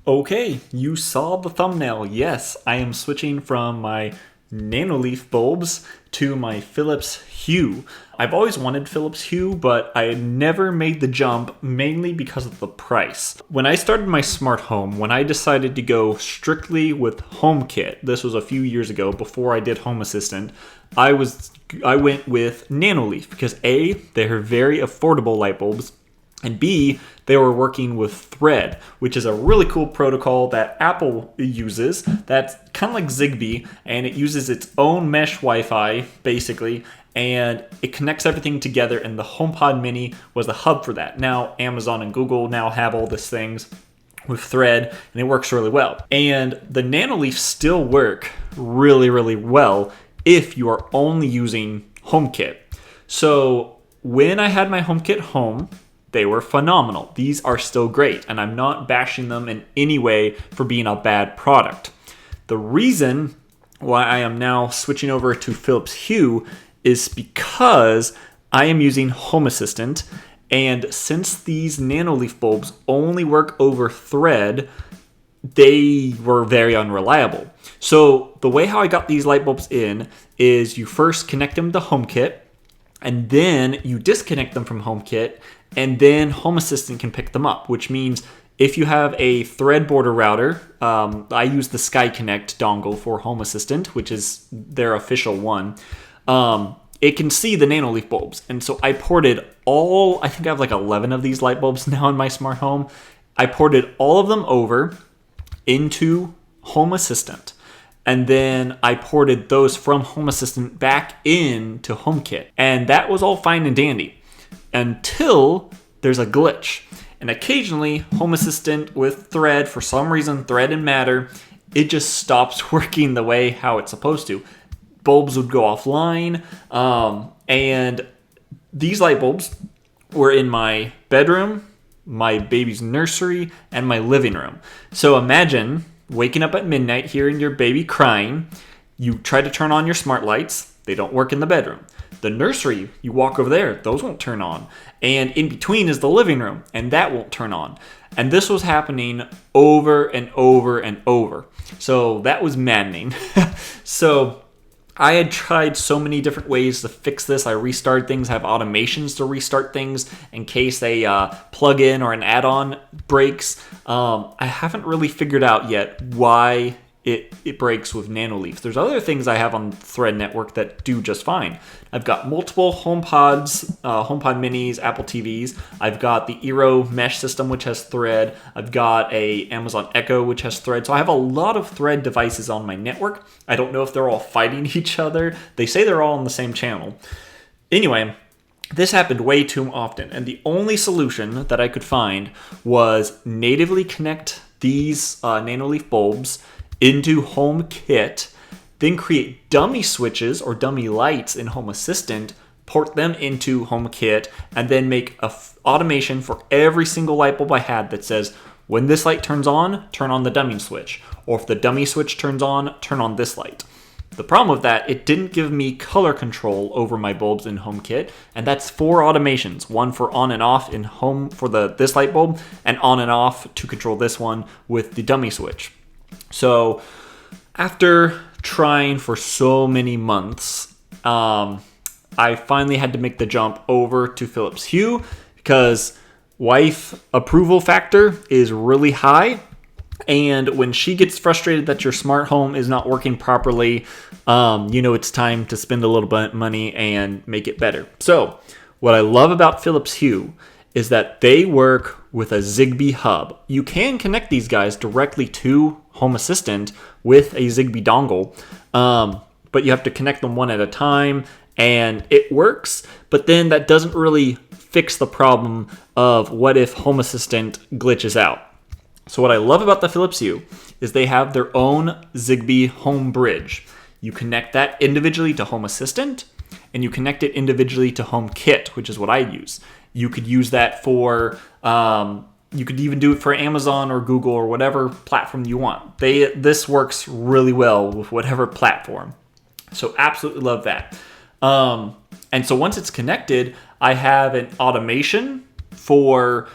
Okay, you saw the thumbnail. Yes, I am switching from my Nanoleaf bulbs to my Philips Hue. I've always wanted Philips Hue, but I had never made the jump, mainly because of the price. When I started my smart home, when I decided to go strictly with HomeKit, this was a few years ago before I did Home Assistant, I went with Nanoleaf because A, they're very affordable light bulbs, and B, they were working with Thread, which is a really cool protocol that Apple uses that's kind of like Zigbee, and it uses its own mesh Wi-Fi, basically, and it connects everything together, and the HomePod Mini was the hub for that. Now, Amazon and Google now have all these things with Thread, and it works really well. And the Nanoleaf still work really, really well if you are only using HomeKit. So when I had my HomeKit home, they were phenomenal. These are still great, and I'm not bashing them in any way for being a bad product. The reason why I am now switching over to Philips Hue is because I am using Home Assistant, and since these Nanoleaf bulbs only work over Thread, they were very unreliable. So the way how I got these light bulbs in is you first connect them to HomeKit, and then you disconnect them from HomeKit, and then Home Assistant can pick them up, which means if you have a Thread border router, I use the SkyConnect dongle for Home Assistant, which is their official one, it can see the Nanoleaf bulbs. And so I ported I think I have like 11 of these light bulbs now in my smart home. I ported all of them over into Home Assistant. And then I ported those from Home Assistant back into HomeKit. And that was all fine and dandy until there's a glitch. And occasionally, Home Assistant with Thread, for some reason, Thread and Matter, it just stops working the way how it's supposed to. Bulbs would go offline. And these light bulbs were in my bedroom, my baby's nursery, and my living room. So imagine waking up at midnight, hearing your baby crying. You try to turn on your smart lights. They don't work in the bedroom. The nursery, you walk over there, those won't turn on. And in between is the living room, and that won't turn on. And this was happening over and over and over. So that was maddening. So I had tried so many different ways to fix this. I restarted things, have automations to restart things in case a plug-in or an add-on breaks. I haven't really figured out yet why it breaks with Nanoleaf. There's other things I have on Thread Network that do just fine. I've got multiple HomePods, HomePod Minis, Apple TVs. I've got the Eero mesh system, which has Thread. I've got a Amazon Echo, which has Thread. So I have a lot of Thread devices on my network. I don't know if they're all fighting each other. They say they're all on the same channel. Anyway, this happened way too often, and the only solution that I could find was natively connect these Nanoleaf bulbs into HomeKit, then create dummy switches or dummy lights in Home Assistant, port them into HomeKit, and then make a automation for every single light bulb I had that says, when this light turn on the dummy switch. Or if the dummy switch turn on this light. The problem with that, it didn't give me color control over my bulbs in HomeKit, and that's 4 automations. One for on and off in Home for this light bulb, and on and off to control this one with the dummy switch. So after trying for so many months, I finally had to make the jump over to Philips Hue because wife approval factor is really high. And when she gets frustrated that your smart home is not working properly, it's time to spend a little bit of money and make it better. So what I love about Philips Hue is that they work with a Zigbee hub. You can connect these guys directly to Home Assistant with a Zigbee dongle, but you have to connect them one at a time, and it works, but then that doesn't really fix the problem of what if Home Assistant glitches out. So what I love about the Philips Hue is they have their own Zigbee home bridge. You connect that individually to Home Assistant, and you connect it individually to HomeKit, which is what I use. You could use that for, you could even do it for Amazon or Google or whatever platform you want. This works really well with whatever platform. So absolutely love that. And so once it's connected, I have an automation for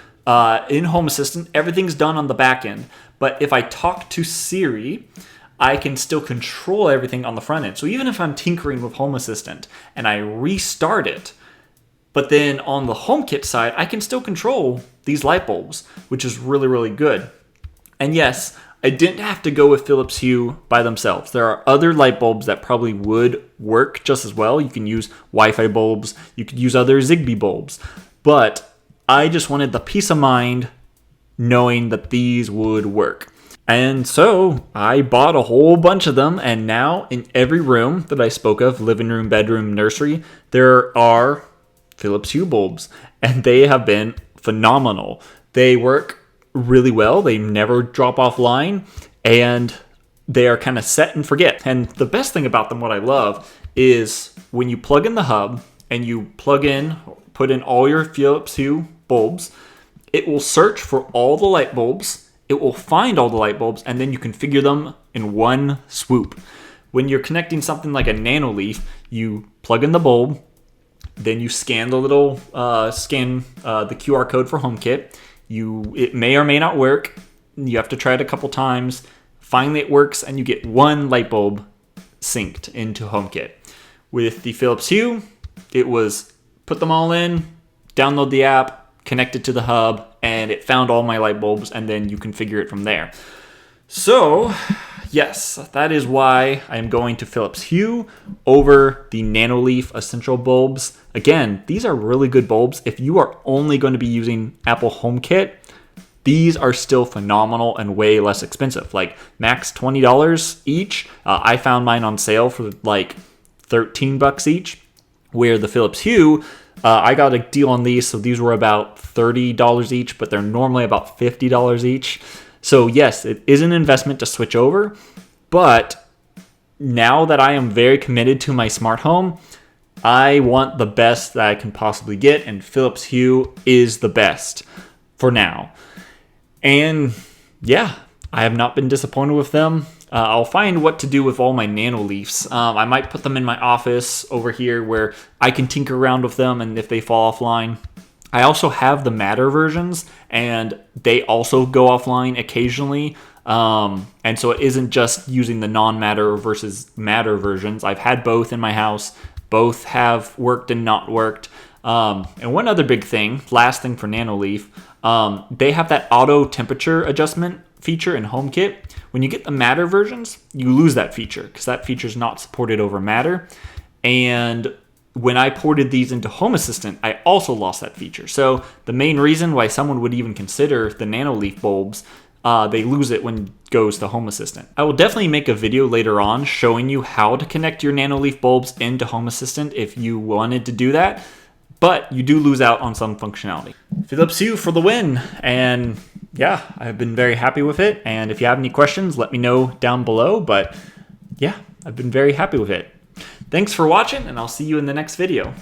in Home Assistant. Everything's done on the back end, But if I talk to Siri, I can still control everything on the front end. So even if I'm tinkering with Home Assistant and I restart it, but then on the HomeKit side, I can still control these light bulbs, which is really, really good. And yes, I didn't have to go with Philips Hue by themselves. There are other light bulbs that probably would work just as well. You can use Wi-Fi bulbs. You could use other Zigbee bulbs. But I just wanted the peace of mind knowing that these would work. And so I bought a whole bunch of them. And now in every room that I spoke of, living room, bedroom, nursery, there are Philips Hue bulbs. And they have been phenomenal. They work really well. They never drop offline, and they are kind of set and forget. And the best thing about them, what I love, is when you plug in the hub and you put in all your Philips Hue bulbs, it will search for all the light bulbs, it will find all the light bulbs, and then you configure them in one swoop. When you're connecting something like a Nanoleaf, you plug in the bulb, then you scan the QR code for HomeKit. It may or may not work. You have to try it a couple times. Finally it works, and you get one light bulb synced into HomeKit. With the Philips Hue, it was put them all in, download the app, connect it to the hub, and it found all my light bulbs, and then you configure it from there. So, yes, that is why I am going to Philips Hue over the Nanoleaf Essential bulbs. Again, these are really good bulbs. If you are only going to be using Apple HomeKit, these are still phenomenal and way less expensive, like max $20 each. I found mine on sale for like $13 each, where the Philips Hue, I got a deal on these, so these were about $30 each, but they're normally about $50 each. So yes, it is an investment to switch over, but now that I am very committed to my smart home, I want the best that I can possibly get, and Philips Hue is the best for now. And yeah, I have not been disappointed with them. I'll find what to do with all my Nanoleafs. I might put them in my office over here where I can tinker around with them, and if they fall offline. I also have the Matter versions, and they also go offline occasionally. And so it isn't just using the non-Matter versus Matter versions. I've had both in my house. Both have worked and not worked. And one other big thing, last thing for Nanoleaf, they have that auto temperature adjustment feature in HomeKit. When you get the Matter versions, you lose that feature because that feature is not supported over Matter. And when I ported these into Home Assistant, I also lost that feature. So the main reason why someone would even consider the Nanoleaf bulbs, they lose it when it goes to Home Assistant. I will definitely make a video later on showing you how to connect your Nanoleaf bulbs into Home Assistant if you wanted to do that, but you do lose out on some functionality. Philips Hue for the win, and yeah, I've been very happy with it, and if you have any questions, let me know down below, but yeah, I've been very happy with it. Thanks for watching, and I'll see you in the next video.